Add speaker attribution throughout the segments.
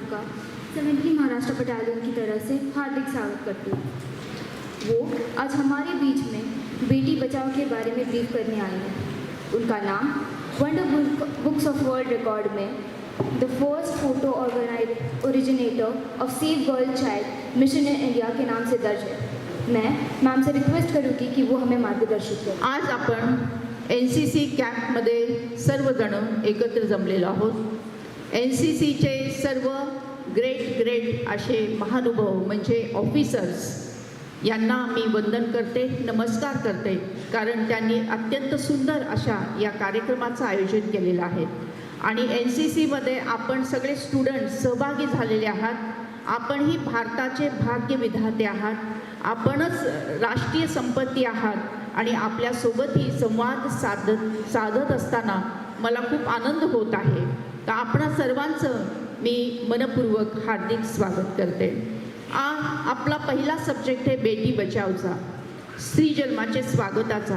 Speaker 1: का सेवेंथली महाराष्ट्र बटालियन की तरफ से हार्दिक स्वागत करती हूँ। वो आज हमारे बीच में बेटी बचाओ के बारे में ब्रीफ करने आई है। उनका नाम wonder books of world record में the first photo originator of save girl child mission in India के नाम से दर्ज है। मैं मैम से रिक्वेस्ट करूँगी कि वो हमें मार्गदर्शित करें।
Speaker 2: आज आपण NCC कॅम्पमध्ये सर्वजण एकत्र जमलेलो आहोत। NCCचे सर्व ग्रेट असे महानुभाव म्हणजे ऑफिसर्स यांना मी वंदन करते, नमस्कार करते, कारण त्यांनी अत्यंत सुंदर अशा या कार्यक्रमाचं आयोजन केलेलं आहे। आणि NCCमध्ये आपण सगळे स्टुडंट सहभागी झालेले आहात। आपण ही भारताचे भाग्य विधाते आहात, आपणच राष्ट्रीय संपत्ती आहात आणि आपल्यासोबतही संवाद साधत असताना मला खूप आनंद होत आहे। तर आपणा सर्वांचं मी मनपूर्वक हार्दिक स्वागत करते। आपला पहिला सब्जेक्ट आहे बेटी बचावचा, स्त्री जन्माचे स्वागताचा।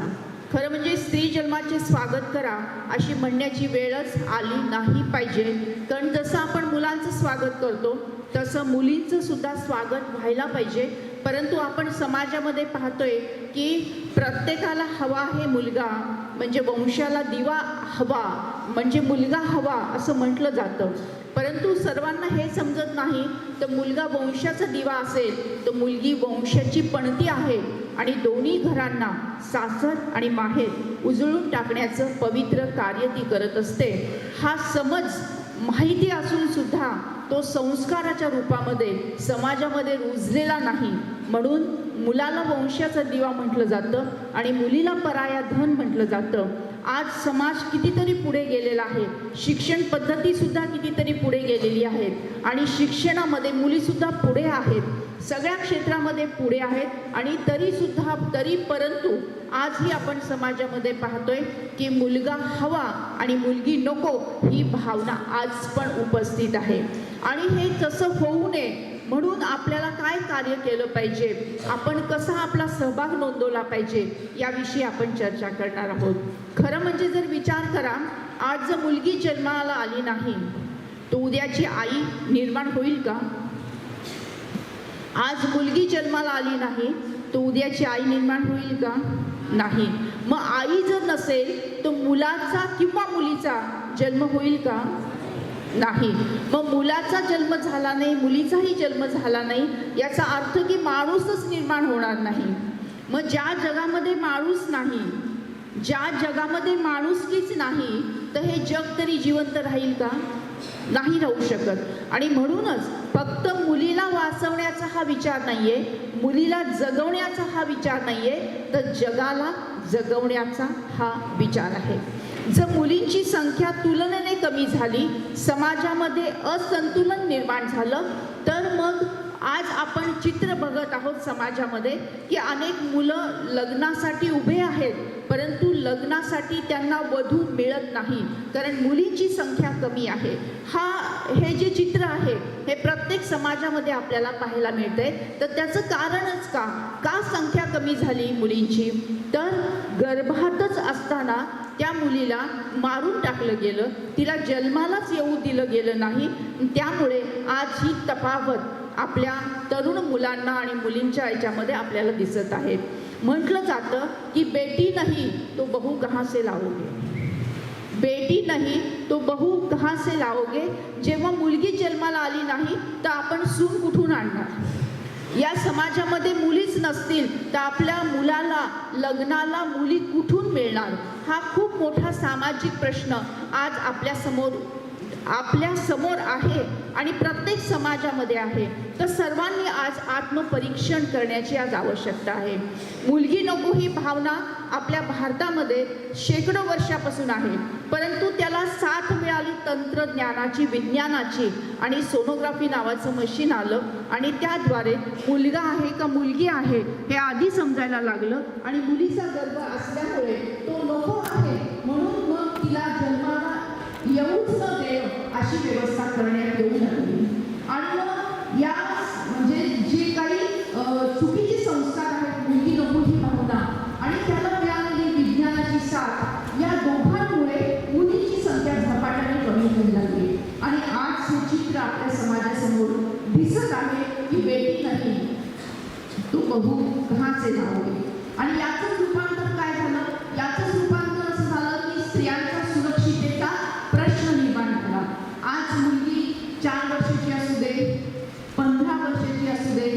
Speaker 2: खरं म्हणजे स्त्री जन्माचे स्वागत करा अशी म्हणण्याची वेळच आली नाही पाहिजे, कारण जसं आपण मुलांचं स्वागत करतो तसं मुलींचं सुद्धा स्वागत व्हायला पाहिजे। परंतु आपण समाजामध्ये पाहतोय की प्रत्येकाला हवा आहे मुलगा, म्हणजे वंशाला दिवा हवा म्हणजे मुलगा हवा असं म्हटलं जातं। परंतु सर्वांना हे समजत नाही तर मुलगा वंशाचा दिवा असेल तर मुलगी वंशाची पणती आहे आणि दोन्ही घरांना सासर आणि माहेर उजळून टाकण्याचं पवित्र कार्य ती करत असते। हा समज माहिती असून सुद्धा तो संस्काराच्या रूपामध्ये समाजामध्ये रुजलेला नाही, म्हणून मुलाला वंशाचा दिवा म्हटलं जातं आणि मुलीला पराया धन म्हटलं जातं। आज समाज कितीतरी पुढे गेलेला आहे, शिक्षण पद्धती सुद्धा कितीतरी पुढे गेलेली आहे आणि शिक्षणामध्ये मुली सुद्धा पुढे आहेत, सगळ्या क्षेत्रामध्ये पुढे आहेत। आणि तरी परंतु आजही आपण समाजामध्ये पाहतोय की मुलगा हवा आणि मुलगी नको ही भावना आज पण उपस्थित आहे। आणि हे तसं होऊ नये म्हणून आपल्याला काय कार्य केलं पाहिजे, आपण कसा आपला सहभाग नोंदवला पाहिजे याविषयी आपण चर्चा करणार आहोत। खरं म्हणजे जर विचार करा, आज जर मुलगी जन्माला आली नाही तो उद्याची आई निर्माण होईल का? आज मुलगी जन्माला आली नाही तो उद्याची आई निर्माण होईल का? नाही। मग आई जर नसेल तर मुलाचा किंवा मुलीचा जन्म होईल का? नाही। मग मुलाचा जन्म झाला नाही, मुलीचाही जन्म झाला नाही याचा अर्थ की माणूसच निर्माण होणार नाही। मग ज्या जगामध्ये माणूस नाही, ज्या जगामध्ये माणुसकीच नाही तर हे जग तरी जिवंत राहील का? नाही राहू शकत। आणि म्हणूनच फक्त मुलीला वाचवण्याचा हा विचार नाहीये, मुलीला जगवण्याचा हा विचार नाहीये, तर जगाला जगवण्याचा हा विचार आहे। जर मुलींची संख्या तुलनेने कमी झाली, समाजामध्ये असंतुलन निर्माण झालं, तर मग आज आपण चित्र बघत आहोत समाजामध्ये की अनेक मुलं लग्नासाठी उभे आहेत, परंतु लग्नासाठी त्यांना वधू मिळत नाही, कारण मुलींची संख्या कमी आहे। हे जे चित्र आहे हे प्रत्येक समाजामध्ये आपल्याला पाहायला मिळते। तर त्याचं कारणच का संख्या कमी झाली मुलींची? तर गर्भातच असताना त्या मुलीला मारून टाकलं गेलं, तिला जन्मालाच येऊ दिलं गेलं नाही। त्यामुळे आज ही तफावत आपल्या तरुण मुलांना आणि मुलींच्या याच्यामध्ये आपल्याला दिसत आहे। म्हटलं जातं की बेटी नहीं तो बहू कहाँ से लाओगे, बेटी नहीं तो बहू कहाँ से लाओगे। जेव्हा मुलगी जन्माला आली नाही तर आपण सून कुठून आणणार? या समाजामध्ये मुलीच नसतील तर आपल्या मुलाला लग्नाला मुली कुठून मिळणार? हा खूप मोठा सामाजिक प्रश्न आज आपल्या समोर आहे आणि प्रत्येक समाजामध्ये आहे। तर सर्वांनी आज आत्मपरीक्षण करण्याची आज आवश्यकता आहे। मुलगी नको ही भावना आपल्या भारतामध्ये शेकडो वर्षापासून आहे, परंतु त्याला साथ मिळाली तंत्रज्ञानाची, विज्ञानाची, आणि सोनोग्राफी नावाचं मशीन आलं आणि त्याद्वारे मुलगा आहे का मुलगी आहे हे आधी समजायला लागलं आणि मुलीचा गर्भ असल्यामुळे तो नको आहे म्हणून मग तिला जन्माला येऊच न देव अशी व्यवस्था करण्यात येऊ लागली। आणि मग या म्हणजे जे काही चुकीचे संस्कार आहेत, मुलगी नको ही भावना आणि त्याला मिळालेली विज्ञानाची साथ, या दोघांमुळे मुलींची संख्या झपाट्याने कमी होऊ लागली आणि आज चित्र आपल्या समाजासमोर दिसत आहे की बेटी नाही तू बहू कहाँ से लाओगे. आणि याचंच रूपांतर काय झालं? याचंच रूपांतर असं झालं की स्त्रियांच्या सुरक्षिततेचा प्रश्न निर्माण झाला. आज मुलगी 4 वर्षाची असू दे, 15 वर्षाची असू दे,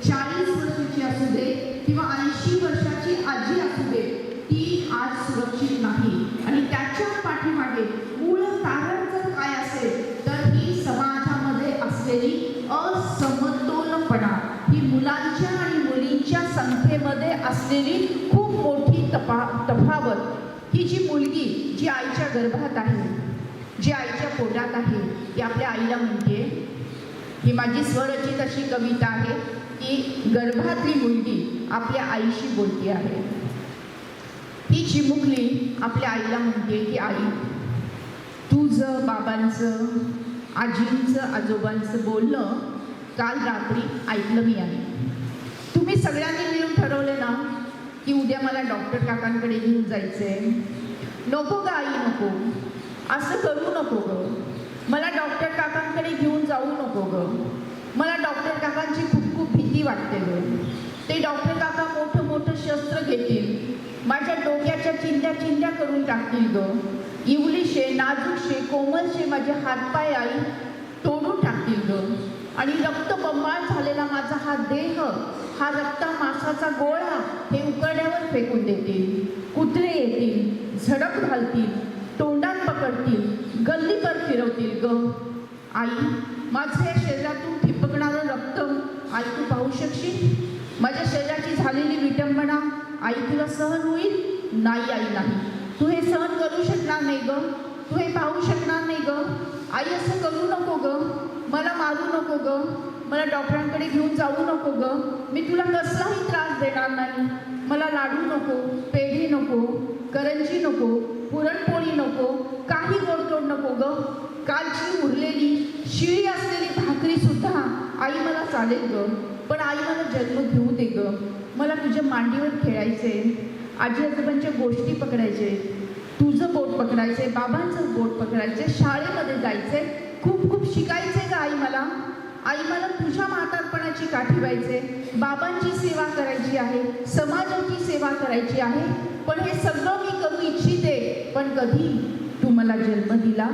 Speaker 2: 40 वर्षाची असू दे किंवा 80 वर्षाची आजी असू दे, ती आज सुरक्षित नाही. आणि त्याच्या पाठीमागे मूळ कारण जर काय असेल तर ही समाजामध्ये असलेली असमतोलपणा, ही मुलांच्या आणि मुलींच्या संख्येमध्ये असलेली खूप मोठी तफावत. ही जी मुलगी जी आईच्या गर्भात आहे, जी आईच्या पोटात आहे, ती आपल्या आईला म्हणते. ही माझी स्वरचित अशी कविता आहे की गर्भातली मुलगी आपल्या आईशी बोलते आहे. ही चिमुकली आपल्या आईला म्हणते की आई, तुझं बाबांचं, आजींचं, आजोबांचं बोलणं काल रात्री ऐकलं मी आहे. तुम्ही सगळ्यांनी मिळून ठरवले ना की उद्या मला डॉक्टर काकांकडे घेऊन जायचंय. नको ग आई, नको, असं करू नको ग. मला डॉक्टर काकांकडे घेऊन जाऊ नको ग. मला डॉक्टर काकांची खूप खूप भीती वाटते ग. ते डॉक्टर काका मोठं मोठं शस्त्र घेतील, माझ्या डोक्याच्या चिंध्या चिंध्या करून टाकतील ग. इवलीशे, नाजूकशे, कोमलशे माझे हातपाय आई तोडून टाकतील ग. आणि रक्तबंबाळ झालेला माझा हा देह, हा रक्ता मांसाचा गोळा हे उकड्यावर फेकून देतील. कुत्रे येतील, झडप घालतील, तोंडात पकडतील, गल्लीभर फिरवतील ग. आई, माझं या शरीरातून ठिपकणारं रक्त आई तू पाहू शकशील? माझ्या शरीराची झालेली विटंबना आई तुला सहन होईल? नाही आई, नाही. तू हे सहन करू शकणार नाही ग. तू हे पाहू शकणार नाही ग. आई, असं करू नको ग. मला मारू नको ग. मला डॉक्टरांकडे घेऊन जाऊ नको ग. मी तुला कसलाही त्रास देणार नाही. मला लाडू नको, पेढे नको, करंजी नको, पुरणपोळी नको, काही गोडतोड नको ग. कालची उरलेली शिळी असलेली भाकरी सुद्धा आई मला चालेल ग. पण आई, मला जन्म घेऊ दे ग. मला तुझ्या मांडीवर खेळायचे, आजी आजोबांच्या गोष्टी पकडायचे, तुझं बोट पकडायचे, बाबांचं बोट पकडायचे, शाळेमध्ये जायचे, खूप खूप शिकायचे का आई मला. आई, मला तुझ्या म्हातारपणाची काठी व्हायचे, बाबांची सेवा करायची आहे, समाजाची सेवा करायची आहे. पण हे सगळं मी करू इच्छिते, पण कधी तू मला जन्म दिला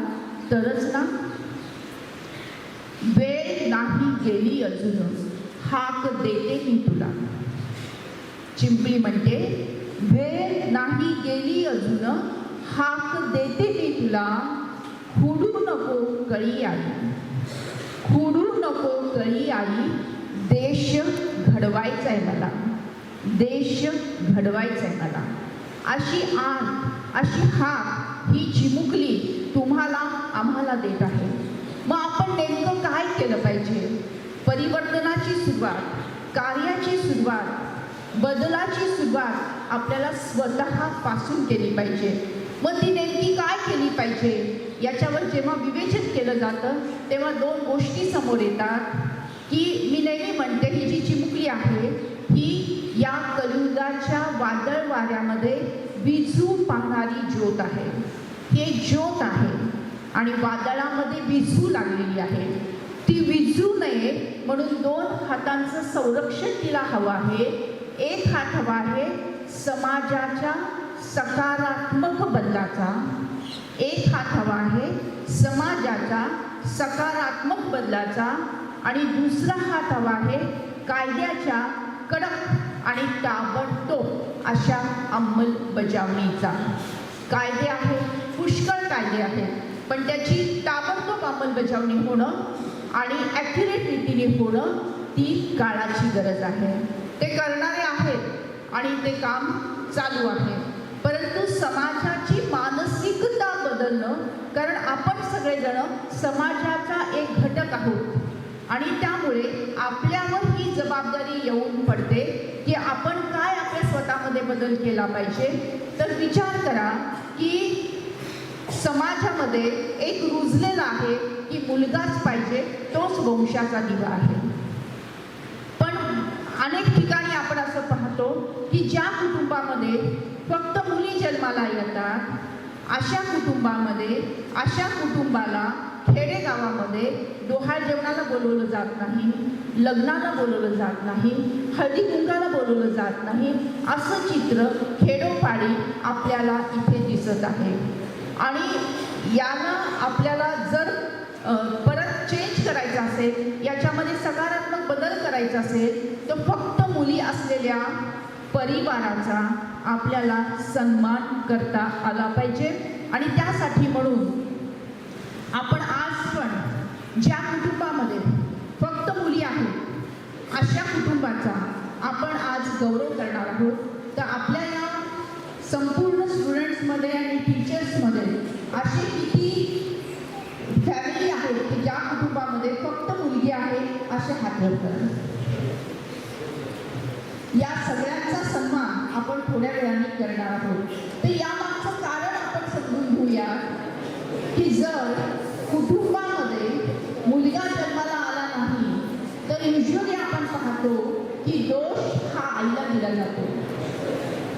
Speaker 2: तरच ना. वेळ नाही गेली अजून, हाक देते मी तुला. चिंपली म्हणते, वेळ नाही गेली अजून, हाक देते मी तुला. खुडू नको कळी आई, खुडू नको कळी आई. देश घडवायचा आहे मला, देश घडवायचा आहे मला. अशी आण, अशी हाक ही चिमुकली तुम्हाला आम्हाला देत आहे. मग आपण नेमकं काय केलं पाहिजे? परिवर्तनाची सुरुवात, कार्याची सुरुवात, बदलाची सुरुवात आपल्याला स्वतःपासून केली पाहिजे. मग ती नेमकी काय केली पाहिजे याच्यावर जेव्हा विवेचन केलं जातं तेव्हा 2 गोष्टी समोर येतात. की मी नेहमी म्हणते ही जी चिमुकली आहे ही या कलियुगाच्या वादळ वाऱ्यामध्ये विझू पाहणारी ज्योत आहे. हे ज्योत आहे आणि वादळामध्ये विझू लागलेली आहे. ती विझू नये म्हणून 2 हातांचं संरक्षण तिला हवं आहे. एक हात हवा आहे समाजाच्या सकारात्मक बदलाचा, एक हात हवा आहे समाजाच्या सकारात्मक बदलाचा आणि दुसरा हात हवा आहे कायद्याच्या कडक आणि ताबडतोब अशा अंमलबजावणीचा. कायदे आहेत, पुष्कळ कायदे आहेत, पण त्याची ताबडतोब अंमलबजावणी होणं आणि ॲक्युरेट रीतीने होणं ती काळाची गरज आहे. ते करणारे आहेत आणि ते काम चालू आहे. परंतु समाजाची मानसिकता बदलणं, कारण आपण सगळेजण समाजाचा एक घटक आहोत आणि त्यामुळे आपल्यावर ही जबाबदारी येऊन पडते की आपण काय आपल्या स्वतःमध्ये बदल केला पाहिजे. तर विचार करा की समाजामध्ये एक रुजलेला आहे की मुलगाच पाहिजे, तोच वंशाचा दिवा आहे. पण अनेक ठिकाणी आपण असं पाहतो की ज्या कुटुंबामध्ये फक्त मुली जन्माला येतात अशा कुटुंबाला खेडेगावामध्ये डोहाळ जेवणाला बोलवलं जात नाही, लग्नाला बोलवलं जात नाही, हळदी कुंकाला बोलवलं जात नाही, असं चित्र खेडोपाडी आपल्याला इथे दिसत आहे. आणि यानं आपल्याला जर परत चेंज करायचं असेल, याच्यामध्ये सकारात्मक बदल करायचा असेल, तर फक्त मुली असलेल्या परिवाराचा आपल्याला सन्मान करता आला पाहिजे. आणि त्यासाठी म्हणून आपण आज पण ज्या कुटुंबामध्ये फक्त मुली आहेत अशा कुटुंबाचा आपण आज गौरव करणार आहोत. तर आपल्या या संपूर्ण स्टुडंट्समध्ये आणि टीचर्समध्ये असे किती फॅमिली आहेत की ज्या कुटुंबामध्ये फक्त मुलगी आहे, असे हात वर करा. या सगळ्यांचा सन्मान आपण थोड्या वेळाने करणार आहोत. तर यामागचं कारण आपण समजून घेऊया की जर कुटुंबामध्ये मुलगा जन्माला आला नाही तर युजली आपण पाहतो की दोष हा आईला दिला जातो.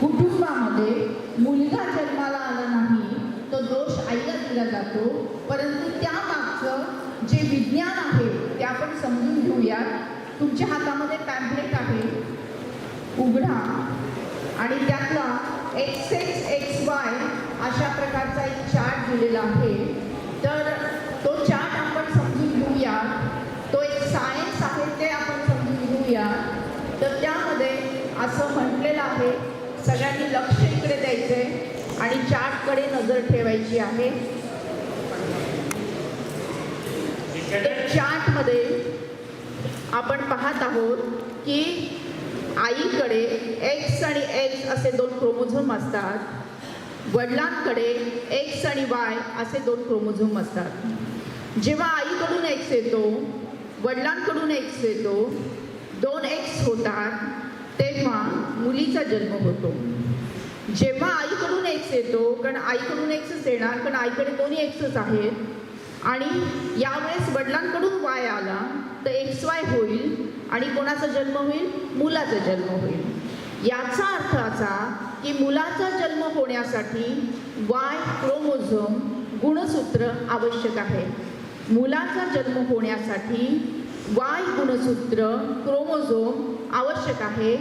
Speaker 2: कुटुंबामध्ये मुलगा जन्माला आला नाही तो दोष आईला दिला जातो. परंतु त्यामागचं जे विज्ञान आहे ते आपण समजून घेऊया. तुमच्या हातामध्ये पॅम्पलेट आहे, उघडा आणि त्यातला XX XY अशा प्रकारचा एक चार्ट दिलेला आहे. तर तो चार्ट आपण समजून घेऊया. तो एक सायन्स आहे ते आपण समजून घेऊया. तर त्यामध्ये असं म्हटलेलं आहे, सगळ्यांनी लक्ष इकडे द्यायचे आणि चार्टकडे नजर ठेवायची आहे. तर चार्टमध्ये आपण पाहत आहोत की आईकडे X आणि X असे 2 क्रोमोझोम असतात, वडिलांकडे X आणि Y असे 2 क्रोमोझोम असतात. जेव्हा आईकडून X येतो, वडिलांकडून X येतो, 2 X होतात, तेव्हा मुलीचा जन्म होतो. जेव्हा आईकडून X येतो, कारण आईकडून Xच येणार, कारण आईकडे दोन्ही Xच आहेत, आणि यावेळेस वडिलांकडून Y आला तर XY होईल आणि कोणाचा जन्म होईल? मुलाचा जन्म होईल. याचा अर्थ असा की मुलाचा जन्म होण्यासाठी Y क्रोमोझोम गुणसूत्र आवश्यक आहे. मुलाचा जन्म होण्यासाठी Y गुणसूत्र क्रोमोझोम आवश्यक आहे.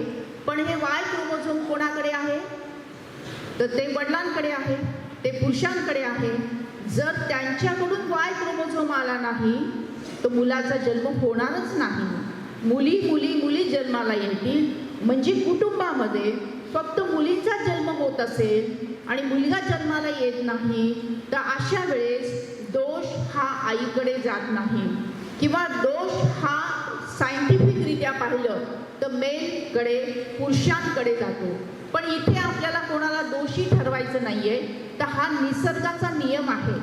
Speaker 2: पण हे Y क्रोमोझोम कोणाकडे आहे? तर ते वडिलांकडे आहे, ते पुरुषांकडे आहे. जर त्यांच्याकडून Y क्रोमोझोम आला नाही तर मुलाचा जन्म होणारच नाही. मुली मुली मुली जन्माला येतील. म्हणजे कुटुंबामध्ये फक्त मुलीचा जन्म होत असेल आणि मुलगा जन्माला येत नाही तर अशा वेळेस दोष हा आईकडे जात नाही, किंवा दोष हा सायंटिफिकरित्या पाहिलं तर मेलकडे, पुरुषांकडे जातो. पण इथे आपल्याला कोणाला दोषी ठरवायचं नाहीये. तर हा निसर्गाचा नियम आहे.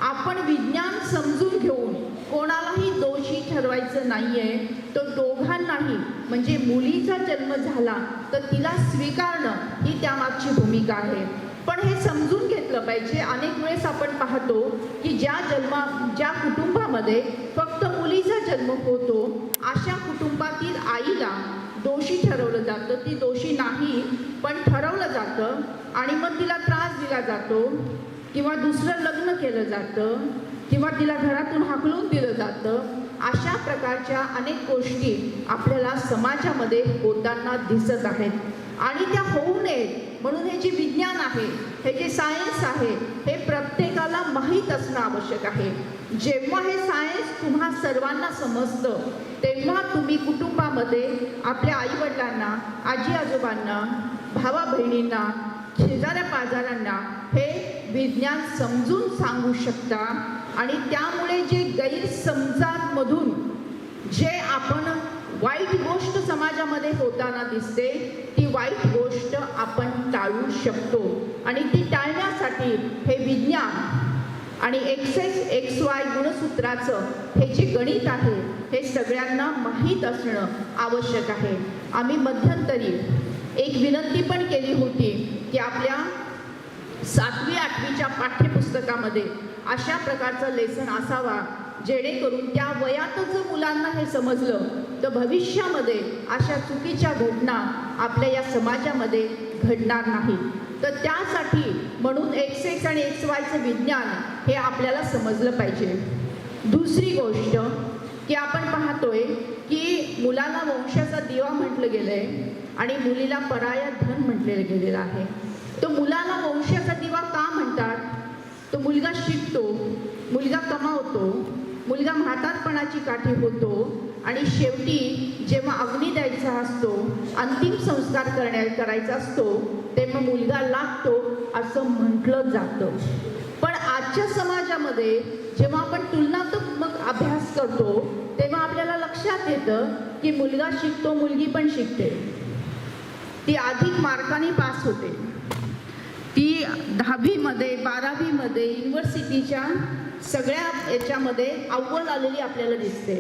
Speaker 2: आपण विज्ञान समजून घेऊन कोणालाही दोषी ठरवायचं नाहीये. तो दोघांनाही, म्हणजे मुलीचा जन्म झाला तर तिला स्वीकारणं ही त्यामागची भूमिका आहे. पण हे समजून घेतलं पाहिजे. अनेक वेळेस आपण पाहतो की ज्या कुटुंबामध्ये फक्त मुलीचा जन्म होतो अशा कुटुंबातील आईला दोषी ठरवलं जातं. ती दोषी नाही पण ठरवलं जातं आणि मग तिला त्रास दिला जातो, किंवा दुसरं लग्न केलं जातं, किंवा तिला घरातून हाकलून दिलं जातं. अशा प्रकारच्या अनेक गोष्टी आपल्याला समाजामध्ये होताना दिसत आहेत आणि त्या होऊ नयेत म्हणून हे जे विज्ञान आहे, हे जे सायन्स आहे, हे प्रत्येकाला माहीत असणं आवश्यक आहे. जेव्हा हे सायन्स तुम्हा सर्वांना समजतं तेव्हा तुम्ही कुटुंबामध्ये आपल्या आईवडिलांना, आजी आजोबांना, भावा बहिणींना, शेजाऱ्या पाजाऱ्यांना हे विज्ञान समजून सांगू शकता. आणि त्यामुळे जे गैरसमजांमधून जे आपण वाईट गोष्ट समाजामध्ये होताना दिसते ती वाईट गोष्ट आपण टाळू शकतो. आणि ती टाळण्यासाठी हे विज्ञान आणि XX XY गुणसूत्राचं हे जे गणित आहे हे सगळ्यांना माहीत असणं आवश्यक आहे. आम्ही मध्यंतरी एक विनंती पण केली होती की आपल्या 7वी 8वीच्या पाठ्यपुस्तकामध्ये अशा प्रकारचं लेसन असावा जेणेकरून त्या वयातच जर मुलांना हे समजलं तर भविष्यामध्ये अशा चुकीच्या घटना आपल्या या समाजामध्ये घडणार नाही. तर त्यासाठी म्हणून XX आणि XYचं विज्ञान हे आपल्याला समजलं पाहिजे. दुसरी गोष्ट की आपण पाहतोय की मुलाला वंशाचा दिवा म्हटलं गेलंय आणि मुलीला पराया धन म्हटलेलं गेलेलं आहे. तो मुलाला वंशाचा दिवा का म्हणतात? तो मुलगा शिकतो, मुलगा कमावतो, मुलगा म्हातारपणाची काठी होतो आणि शेवटी जेव्हा अग्नी द्यायचा असतो, अंतिम संस्कार करायचा असतो, तेव्हा मुलगा लागतो असं म्हटलं जातं. पण आजच्या समाजामध्ये जेव्हा आपण तुलनात्मक अभ्यास करतो तेव्हा आपल्याला लक्षात येतं की मुलगा शिकतो, मुलगी पण शिकते. ती अधिक मार्काने पास होते, ती 10वीमध्ये 12वीमध्ये युनिव्हर्सिटीच्या सगळ्या याच्यामध्ये अव्वल आलेली आपल्याला दिसते.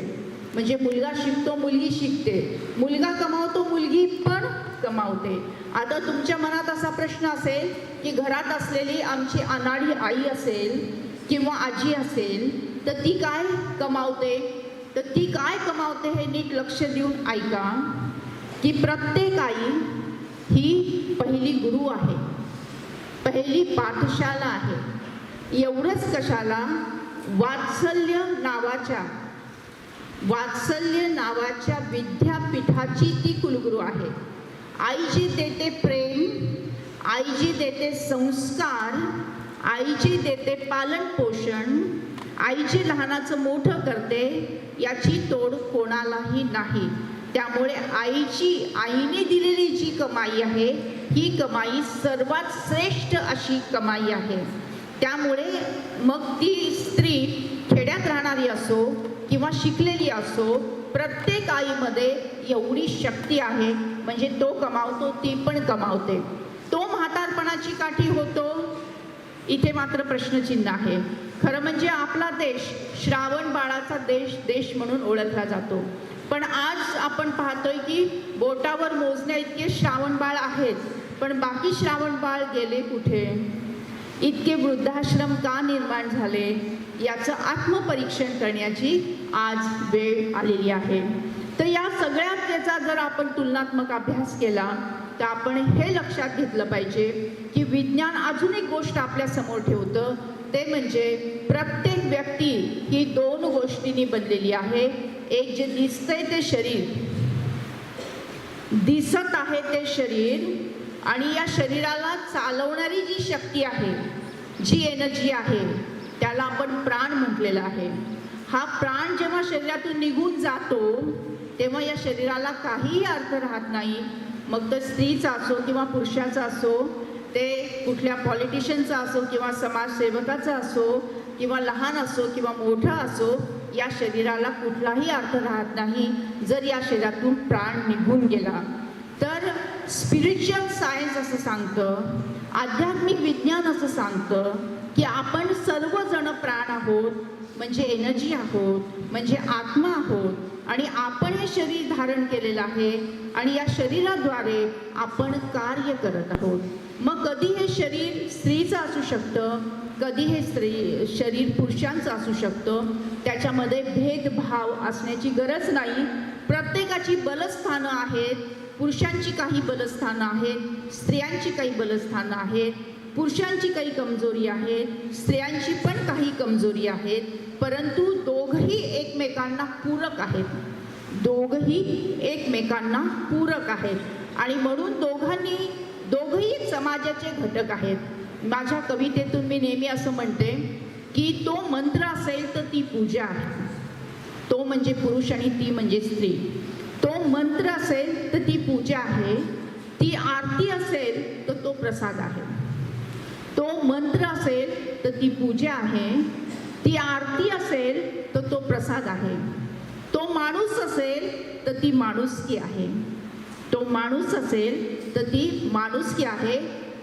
Speaker 2: म्हणजे मुलगा शिकतो, मुलगी शिकते, मुलगा कमावतो, मुलगी पण कमावते. आता तुमच्या मनात असा प्रश्न असेल की घरात असलेली आमची अनाडी आई असेल किंवा आजी असेल तर ती काय कमावते? तर ती काय कमावते हे नीट लक्ष देऊन ऐका की प्रत्येक आई ही पहिली गुरु आहे, पहिली पाठशाला आहे. एवढंच कशाला, वात्सल्य नावाच्या विद्यापीठाची ती कुलगुरू आहे. आई जी देते प्रेम, आई जी देते संस्कार, आई जी देते पालन पोषण, आई जी लहानाचं मोठं करते, याची तोड कोणालाही नाही. त्यामुळे आईने दिलेली जी कमाई आहे ही कमाई सर्वात श्रेष्ठ अशी कमाई आहे. त्यामुळे मग ती स्त्री खेड्यात राहणारी असो किंवा शिकलेली असो, प्रत्येक आईमध्ये एवढी शक्ती आहे. म्हणजे तो कमावतो, ती पण कमावते. तो म्हातारपणाची काठी होतो, इथे मात्र प्रश्नचिन्ह आहे. खरं म्हणजे आपला देश श्रावण बाळाचा देश म्हणून ओळखला जातो. पण आज आपण पाहतोय की बोटावर मोजण्या इतके श्रावण बाळ आहेत, पण बाकी श्रावण बाळ गेले कुठे? इतके वृद्धाश्रम का निर्माण झाले याचं आत्मपरीक्षण करण्याची आज वेळ आलेली आहे. तर या सगळ्यात याचा जर आपण तुलनात्मक अभ्यास केला तर आपण हे लक्षात घेतलं पाहिजे की विज्ञान अजून एक गोष्ट आपल्या समोर ठेवतं, ते म्हणजे प्रत्येक व्यक्ती ही दोन गोष्टींनी बनलेली आहे. एक जे दिसतंय ते शरीर, दिसत आहे ते शरीर, आणि या शरीराला चालवणारी जी शक्ती आहे, जी एनर्जी आहे, त्याला आपण प्राण म्हटलेलं आहे. हा प्राण जेव्हा शरीरातून निघून जातो तेव्हा या शरीराला काहीही अर्थ राहत नाही. मग तो स्त्रीचा असो किंवा पुरुषाचा असो, ते कुठल्या पॉलिटिशियनचा असो किंवा समाजसेवकाचा असो किंवा लहान असो किंवा मोठा असो, या शरीराला कुठलाही अर्थ राहत नाही जर या शरीरातून प्राण निघून गेला. तर स्पिरिच्युअल सायन्स असं सांगतं, आध्यात्मिक विज्ञान असं सांगतं की आपण सर्वजण प्राण आहोत, म्हणजे एनर्जी आहोत, म्हणजे आत्मा आहोत, आणि आपण हे शरीर धारण केलेलं आहे आणि या शरीराद्वारे आपण कार्य करत आहोत. मग कधी हे शरीर स्त्रीचं असू शकतं, कधी हे शरीर पुरुषांचं असू शकतं. त्याच्यामध्ये भेदभाव असण्याची गरज नाही. प्रत्येकाची बलस्थानं आहेत. पुरुषांची काही बलस्थानं आहेत, स्त्रियांची काही बलस्थानं आहेत, पुरुषांची काही कमजोरी आहेत, स्त्रियांची पण काही कमजोरी आहेत, परंतु दोघंही एकमेकांना पूरक आहेत. दोघंही एकमेकांना पूरक आहेत आणि म्हणून दोघंही समाजाचे घटक आहेत. माझ्या कवितेतून मी नेहमी असं म्हणते की तो मंत्र असेल तर ती पूजा आहे, तो म्हणजे पुरुष आणि ती म्हणजे स्त्री. तो मंत्र असेल तर ती पूजा आहे, ती आरती असेल तर तो प्रसाद आहे. तो मंत्र असेल तर ती पूजा आहे, ती आरती असेल तर तो प्रसाद आहे. तो माणूस असेल तर ती माणुसकी आहे, तो माणूस असेल तर ती माणुसकी आहे.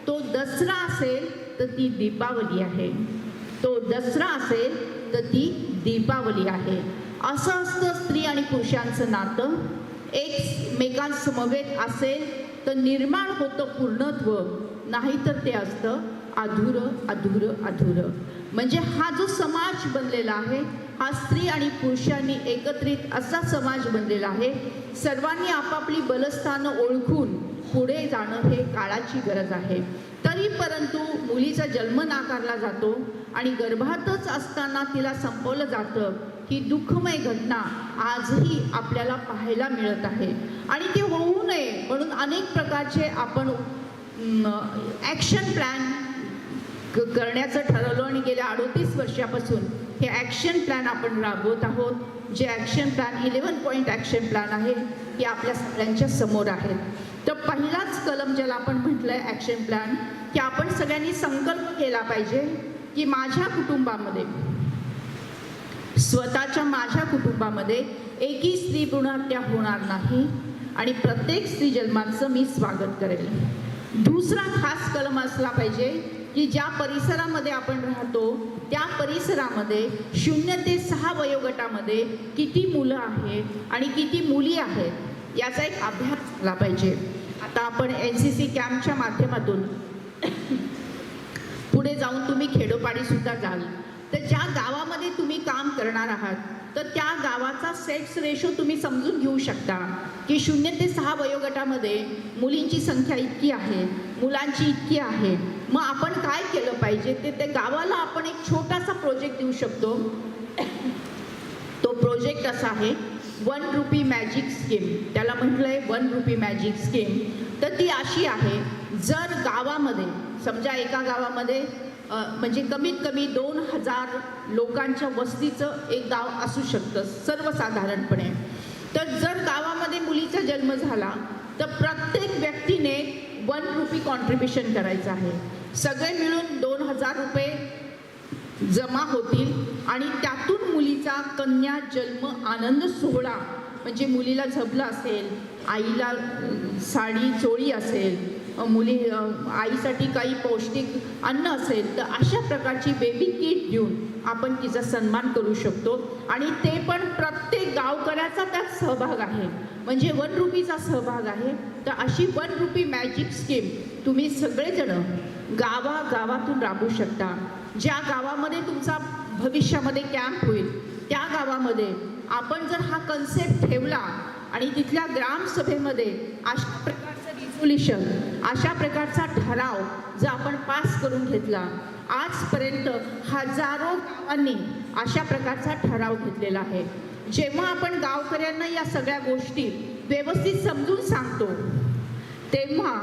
Speaker 2: तो दसरा असेल तर ती दीपावली आहे, तो दसरा असेल तर ती दीपावली आहे. असं असतं स्त्री आणि पुरुषांचं नातं. एकमेकांसमवेत असेल तर निर्माण होतं पूर्णत्व, नाहीतर ते असतं अधुरं अधुरं अधुरं. म्हणजे हा जो समाज बनलेला आहे, हा स्त्री आणि पुरुषांनी एकत्रित असा समाज बनलेला आहे. सर्वांनी आपापली बलस्थानं ओळखून पुढे जाणं हे काळाची गरज आहे. तर तरी परंतु मुलीचा जन्म नाकारला जातो आणि गर्भातच असताना तिला संपवलं जातं, ही दुःखमय घटना आजही आपल्याला पाहायला मिळत आहे. आणि ते होऊ नये म्हणून अनेक प्रकारचे आपण ॲक्शन प्लॅन करण्याचं ठरवलं आणि गेल्या 38 वर्षापासून हे ॲक्शन प्लॅन आपण राबवत आहोत. जे action plan 11 point action plan आहे हे आपल्या सगळ्यांच्या समोर आहेत. तर पहिलाच कलम ज्याला आपण म्हटलं आहे ॲक्शन प्लॅन, की आपण सगळ्यांनी संकल्प केला पाहिजे की माझ्या कुटुंबामध्ये, स्वतःच्या माझ्या कुटुंबामध्ये एकही स्त्री भ्रूण हत्या होणार नाही आणि प्रत्येक स्त्री जन्माचं मी स्वागत करेल. दुसरा खास कलम असला पाहिजे की ज्या परिसरामध्ये आपण राहतो त्या परिसरामध्ये 0 ते 6 वयोगटामध्ये किती मुलं आहेत आणि किती मुली आहेत याचा एक अभ्यास झाला पाहिजे. आता आपण NCC कॅम्पच्या माध्यमातून पुढे जाऊन तुम्ही खेडोपाडीसुद्धा जाल, तर ज्या गावामध्ये तुम्ही काम करणार आहात तर त्या गावाचा सेक्स रेशो तुम्ही समजून घेऊ शकता की 0 ते 6 वयोगटामध्ये मुलींची संख्या इतकी आहे, मुलांची इतकी आहे. मग आपण काय केलं पाहिजे ते गावाला आपण एक छोटासा प्रोजेक्ट देऊ शकतो. तो प्रोजेक्ट असा आहे 1 रुपी मॅजिक स्कीम. त्याला म्हटलं आहे 1 रुपी मॅजिक स्कीम. तर ती अशी आहे, जर गावामध्ये समजा एका गावामध्ये म्हणजे कमीत कमी 2000 लोकांच्या वस्तीचं एक गाव असू शकतं सर्वसाधारणपणे. तर जर गावामध्ये मुलीचा जन्म झाला तर प्रत्येक व्यक्तीने 1 रुपी कॉन्ट्रीब्युशन करायचं आहे. सगळे मिळून 2000 रुपये जमा होतील आणि त्यातून मुलीचा कन्या जन्म आनंद सोहळा, म्हणजे मुलीला झबलं असेल, आईला साडी चोळी असेल, आईसाठी काही पौष्टिक अन्न असेल, तर अशा प्रकारची बेबी किट देऊन आपण तिचा सन्मान करू शकतो. आणि ते पण प्रत्येक गावकऱ्याचा त्यात सहभाग आहे, म्हणजे 1 रुपीचा सहभाग आहे. तर अशी 1 रुपी मॅजिक स्कीम तुम्ही सगळेजण गावागावातून राबवू शकता. ज्या गावामध्ये तुमचा भविष्यामध्ये कॅम्प होईल त्या गावामध्ये आपण जर हा कन्सेप्ट ठेवला आणि तिथल्या ग्रामसभेमध्ये अशा प्रकारचं रिझोल्युशन, अशा प्रकारचा ठराव जर आपण पास करून घेतला, आजपर्यंत हजारो गावांनी अशा प्रकारचा ठराव घेतलेला आहे. जेव्हा आपण गावकऱ्यांना या सगळ्या गोष्टी व्यवस्थित समजून सांगतो तेव्हा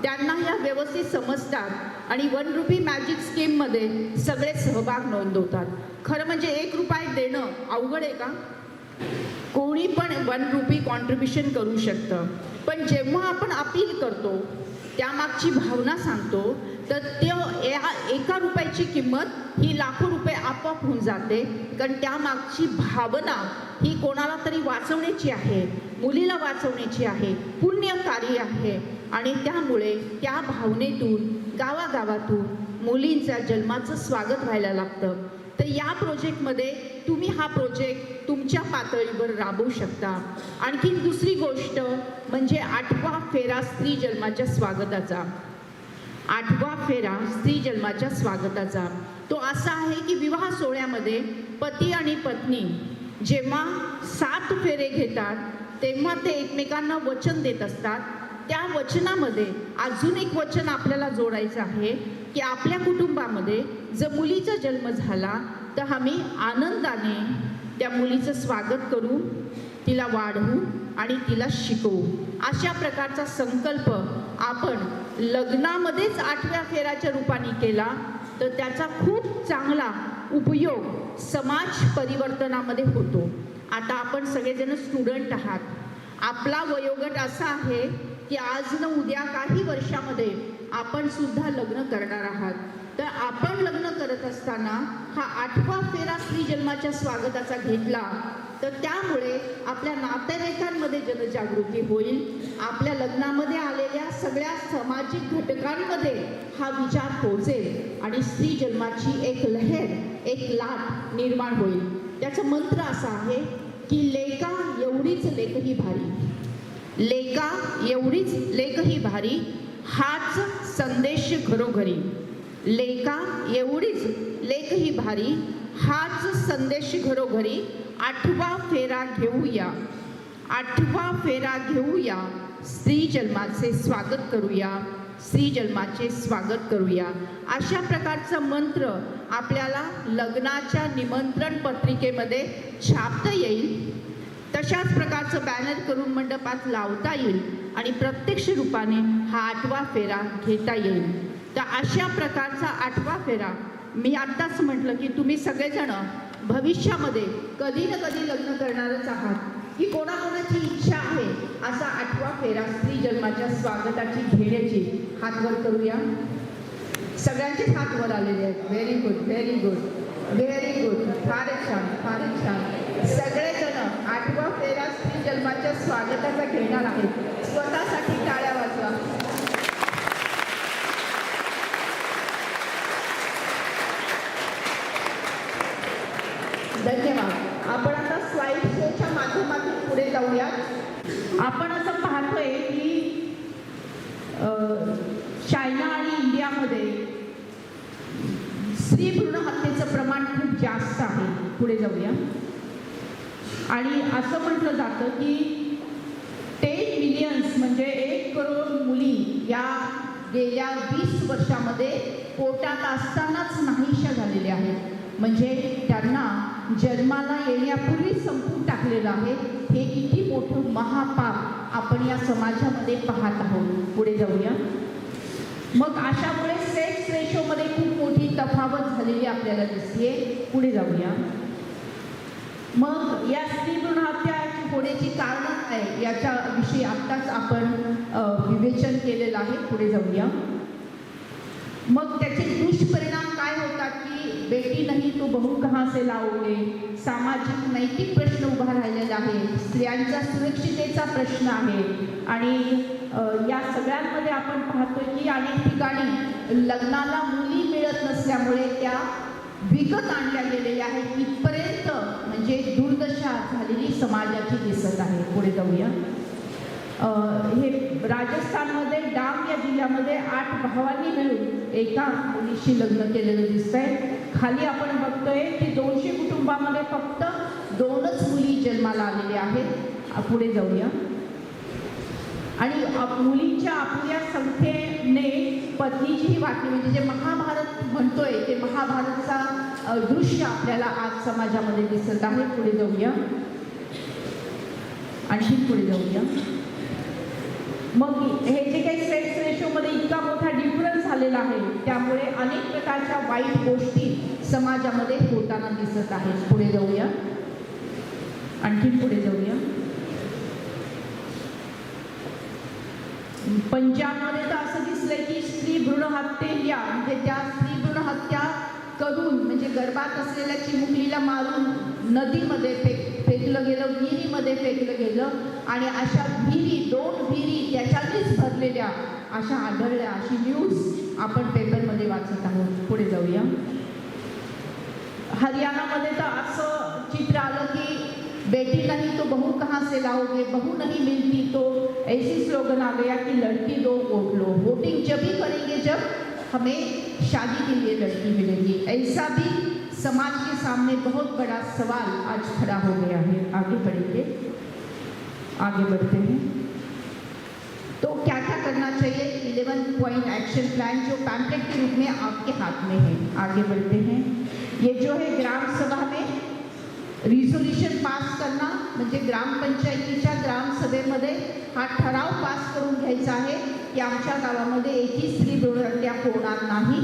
Speaker 2: त्यांना या व्यवस्थित समजतात आणि 1 रुपी मॅजिक स्कीममध्ये सगळे सहभाग नोंदवतात. खरं म्हणजे 1 रुपया देणं अवघड आहे का? कोणी पण 1 रुपी कॉन्ट्रीब्युशन करू शकतं. पण जेव्हा आपण अपील करतो, त्यामागची भावना सांगतो, तर त्या 1 रुपयाची किंमत ही लाखो रुपये आपोआप होऊन जाते. कारण त्यामागची भावना ही कोणाला तरी वाचवण्याची आहे, मुलीला वाचवण्याची आहे, पुण्य कार्य आहे. आणि त्यामुळे त्या भावनेतून गावागावातून मुलींच्या जन्माचं स्वागत व्हायला लागतं. तर या प्रोजेक्टमध्ये तुम्ही हा प्रोजेक्ट तुमच्या पातळीवर राबवू शकता. आणखी दुसरी गोष्ट म्हणजे 8वा फेरा स्त्री जन्माच्या स्वागताचा. 8वा फेरा स्त्री जन्माच्या स्वागताचा तो असा आहे की विवाह सोहळ्यामध्ये पती आणि पत्नी जेव्हा 7 फेरे घेतात तेव्हा ते एकमेकांना वचन देत असतात. त्या वचनामध्ये अजून एक वचन आपल्याला जोडायचं आहे की आपल्या कुटुंबामध्ये जर मुलीचा जन्म झाला तर आम्ही आनंदाने त्या मुलीचं स्वागत करू, तिला वाढवू आणि तिला शिकवू. अशा प्रकारचा संकल्प आपण लग्नामध्येच 8व्या फेऱ्याच्या रूपाने केला तर त्याचा खूप चांगला उपयोग समाज परिवर्तनामध्ये होतो. आता आपण सगळेजण स्टुडंट आहात. आपला वयोगट असा आहे की आज न उद्या काही वर्षामध्ये आपण सुद्धा लग्न करणार आहात. तर आपण लग्न करत असताना हा 8वा फेरा स्त्री जन्माच्या स्वागताचा घेतला तर त्यामुळे आपल्या नातेवाईकांमध्ये जनजागृती होईल. आपल्या लग्नामध्ये आलेल्या सगळ्या सामाजिक घटकांमध्ये हा विचार पोहोचेल आणि स्त्री जन्माची एक लहर, एक लाट निर्माण होईल. त्याचा मंत्र असा आहे की लेका एवढीच लेकही भारी, लेका एवढीच लेकही भारी, हाच संदेश घरोघरी. लेका एवढीच लेकही भारी, हाच संदेश घरोघरी. 8वा फेरा घेऊया, 8वा फेरा घेऊया, स्त्री जन्माचे स्वागत करूया. स्त्री जन्माचे स्वागत करूया. अशा प्रकारचा मंत्र आपल्याला लग्नाच्या निमंत्रण पत्रिकेमध्ये छापता येईल. तशाच प्रकारचं बॅनर करून मंडपात लावता येईल आणि प्रत्यक्ष रूपाने हा 8वा फेरा घेता येईल. तर अशा प्रकारचा 8वा फेरा मी आत्ताच म्हटलं की तुम्ही सगळेजण भविष्यामध्ये कधी ना कधी लग्न करणारच आहात, की कोणाकोणाची इच्छा आहे असा 8वा फेरा स्त्री जन्माच्या स्वागताची घेण्याची. हात वर करूया. सगळ्यांचेच हात वर आलेले आहेत. Very good, very good, very good. फारच छान, फारच छान. सगळेजण 8वा फेरा स्त्री जन्माच्या स्वागताचा घेणार आहेत. स्वतःसाठी टाळ्या वाजवा. धन्यवाद. आपण आता स्लाइड शोच्या माध्यमातून पुढे जाऊया. आपण असं पाहतोय की चायना आणि इंडियामध्ये स्त्री भ्रूण हत्येचं प्रमाण खूप जास्त आहे. पुढे जाऊया. आणि असं म्हटलं जातं की 10 मिलियन्स म्हणजे 1 करोड मुली या गेल्या 20 वर्षामध्ये पोटात असतानाच नाहीशा झालेल्या आहेत. म्हणजे त्यांना जन्माला येण्यापूर्वी संपून टाकलेलं आहे. हे किती मोठं महापाप आपण या समाजामध्ये पाहत आहोत. पुढे जाऊया. मग अशामुळे सेक्स रेशोमध्ये खूप मोठी तफावत झालेली आपल्याला दिसते. पुढे जाऊया. मग या स्त्री भ्रूण हत्या होण्याची कारणं काय याच्याविषयी आत्ताच आपण विवेचन केलेलं आहे. पुढे जाऊया. मग त्याचे दुष्परिणाम काय होतात की बेटी नाही तो बहू कहाँ से लाओगे, सामाजिक नैतिक प्रश्न उभा राहिलेला आहे, स्त्रियांच्या सुरक्षितेचा प्रश्न आहे. आणि या सगळ्यांमध्ये आपण पाहतोय की अनेक ठिकाणी लग्नाला मुली मिळत नसल्यामुळे त्या विकत आणल्या गेलेल्या आहेत. इथपर्यंत म्हणजे दुर्दशा झालेली समाजाची दिसत आहे. पुढे जाऊया. हे राजस्थानमध्ये डांग या जिल्ह्यामध्ये 8 भावांनी मिळून एका मुलीशी लग्न केलेलं दिसतंय. खाली आपण बघतोय की 200 कुटुंबामध्ये फक्त 2च मुली जन्माला आलेल्या आहेत. पुढे जाऊया. आणि मुलींच्या अपुऱ्या संख्येने पत्नीचीही वाटणी म्हणजे जे महाभारत म्हणतोय ते महाभारतचा दृश्य आपल्याला आज समाजामध्ये दिसत आहे. पुढे जाऊया. आणखी पुढे जाऊया. मग हे जे काही सेक्स रेशोमध्ये इतका मोठा डिफरन्स झालेला आहे त्यामुळे अनेक प्रकारच्या वाईट गोष्टी समाजामध्ये होताना दिसत आहेत. पुढे जाऊया. आणखी पुढे जाऊया. पंजाबमध्ये तर असं दिसलंय की स्त्री भ्रूण हत्या म्हणजे त्या स्त्री भ्रूण हत्या करून म्हणजे गर्भात असलेल्या चिमुकलीला मारून नदीमध्ये फेकलं गेलं, विहिरीमध्ये फेकलं गेलं. आणि अशा विहिरी 2 विहिरी त्याच्यानेच भरलेल्या अशा आढळल्या. अशी न्यूज आपण पेपरमध्ये वाचत आहोत. पुढे जाऊया. हरियाणामध्ये तर असं चित्र आलं की बेटी नहीं तो बहू कहाँ से लाओगे, बहू नहीं मिलती तो ऐसी स्लोगन आ गया कि लड़की दो वोट लो, वोटिंग जब ही करेंगे जब हमें शादी के लिए लड़की मिलेगी. ऐसा भी समाज के सामने बहुत बड़ा सवाल आज खड़ा हो गया है. आगे बढ़ेंगे, आगे बढ़ते हैं. तो क्या क्या करना चाहिए? 11 पॉइंट एक्शन प्लान जो पैम्पलेट के रूप में आपके हाथ में है. आगे बढ़ते हैं. ये जो है ग्राम सभा में रिझोल्युशन पास करना म्हणजे ग्रामपंचायतीच्या ग्रामसभेमध्ये हा ठराव पास करून घ्यायचा आहे की आमच्या गावामध्ये एकही स्त्री भ्रूण हत्या होणार नाही.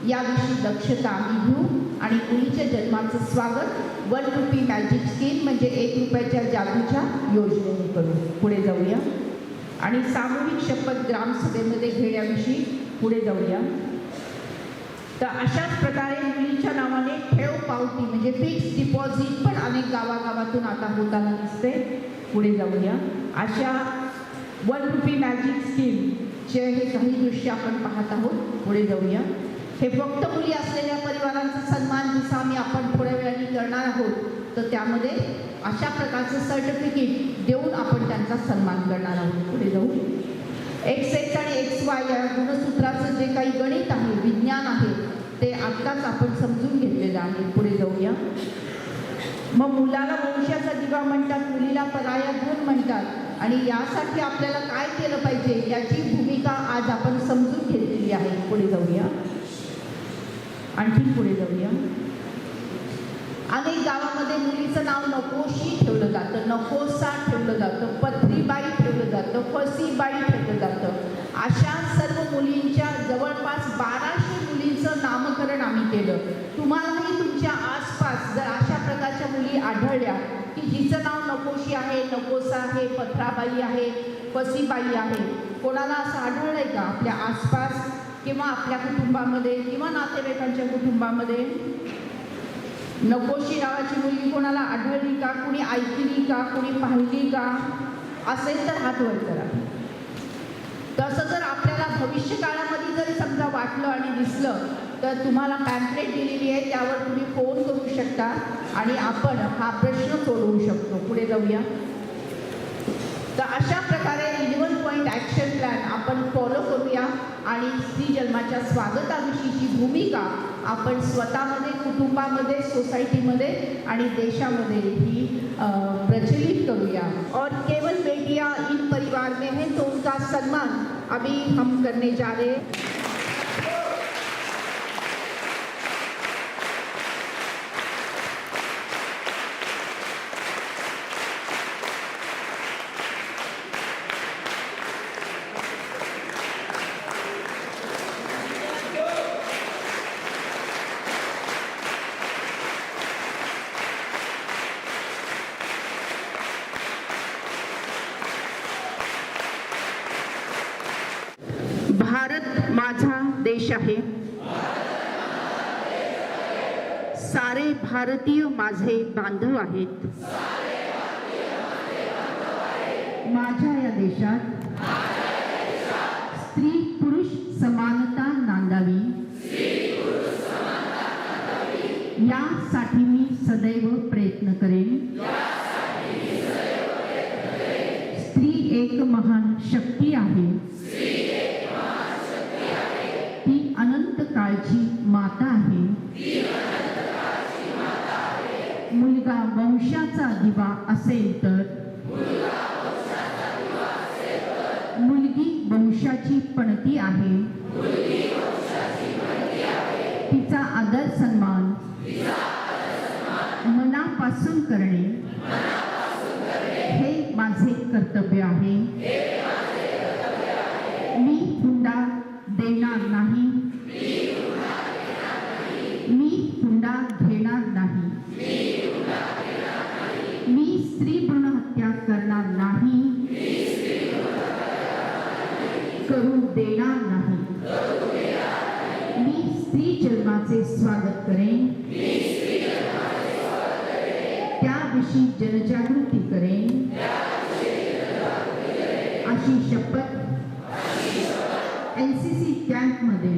Speaker 2: याविषयी दक्षता आम्ही घेऊ आणि मुलीच्या जन्माचं स्वागत 1 रुपी मॅजिक स्कीम म्हणजे 1 रुपयाच्या जादूच्या योजनेने करू. पुढे जाऊया. आणि सामूहिक शपथ ग्रामसभेमध्ये घेण्याविषयी पुढे जाऊया. तर अशाच प्रकारे मुलीच्या नावाने ठेव पावती म्हणजे फिक्स डिपॉझिट पण अनेक गावागावातून आता होताना दिसते. पुढे जाऊया. अशा 1 रुपी मॅजिक स्कीमचे हे काही दृश्य आपण पाहत आहोत. पुढे जाऊया. हे फक्त मुली असलेल्या परिवारांचा सन्मान जसा आम्ही आपण थोड्या वेळाने करणार आहोत तर त्यामध्ये अशा प्रकारचं सर्टिफिकेट देऊन आपण त्यांचा सन्मान करणार आहोत. पुढे जाऊ. XX आणि XY या गुणसूत्राचं जे काही गणित आहे, विज्ञान आहे ते आत्ताच आपण समजून घेतलेलं आहे. पुढे जाऊया. मग मुलाला वंशाचा दिवा म्हणतात, मुलीला पराया धन म्हणतात. आणि यासाठी आपल्याला काय केलं पाहिजे याची भूमिका आज आपण समजून घेतलेली आहे. पुढे जाऊया, आणखी पुढे जाऊया. अनेक गावामध्ये मुलीचं नाव नकोशी ठेवलं जातं, नकोसा ठेवलं जातं, पत्रीबाई ठेवलं जातं, फसीबाई ठेवलं जातं. अशा सर्व मुलींच्या जवळपास 1200 मुलींचं नामकरण आम्ही केलं. तुम्हालाही तुमच्या आसपास जर अशा प्रकारच्या मुली आढळल्या की जिचं नाव नकोशी आहे, नकोसा आहे, पथराबाई आहे, फसीबाई आहे, कोणाला असं आढळलंय का आपल्या आसपास किंवा आपल्या कुटुंबामध्ये किंवा नातेवाईकांच्या कुटुंबामध्ये? नकोशी नावाची मुलगी कोणाला आढळली का? कुणी ऐकली का? कुणी पाहिली का? असेल तर हात वर करा. तसं जर आपल्याला भविष्य काळामध्ये जरी समजा वाटलं आणि दिसलं तर तुम्हाला पॅम्पलेट दिलेली आहे, त्यावर तुम्ही फोन करू शकता आणि आपण हा प्रश्न सोडवू शकतो. पुढे जाऊया. तर अशा प्रकारे 11 पॉईंट ॲक्शन प्लॅन आपण फॉलो करूया आणि स्त्री जन्माच्या स्वागताविषयीची भूमिका आपण स्वतःमध्ये, कुटुंबामध्ये, सोसायटीमध्ये आणि देशामध्ये ही प्रचलित करूया. और केवल बेटियां इन परिवार में हैं तो उनका सम्मान अभी हम करने जा रहे हैं. भारत माझा देश आहे, सारे भारतीय माझे बांधव आहेत. माझ्या या देशात स्त्री पुरुष समानता नांदावी, यासाठी मी सदैव प्रयत्न करेन. स्त्री एक महान शक्ती आहे, ती अनंत काळची माता आहे. मुलगा वंशाचा दिवा असेल तर मुलगी वंशाची पणती आहे. तिचा आदर सन्मान मनापासून करणे हे माझे कर्तव्य आहे. मी हुंडा देणार नाही, मी हुंडा घेणार नाही, मी स्त्री भ्रूण हत्या करणार नाही, करू देणार नाही. मी स्त्री जन्माचे स्वागत करेन, त्याविषयी जनजागृती करेन, अशी शपथ NCC कॅम्पमध्ये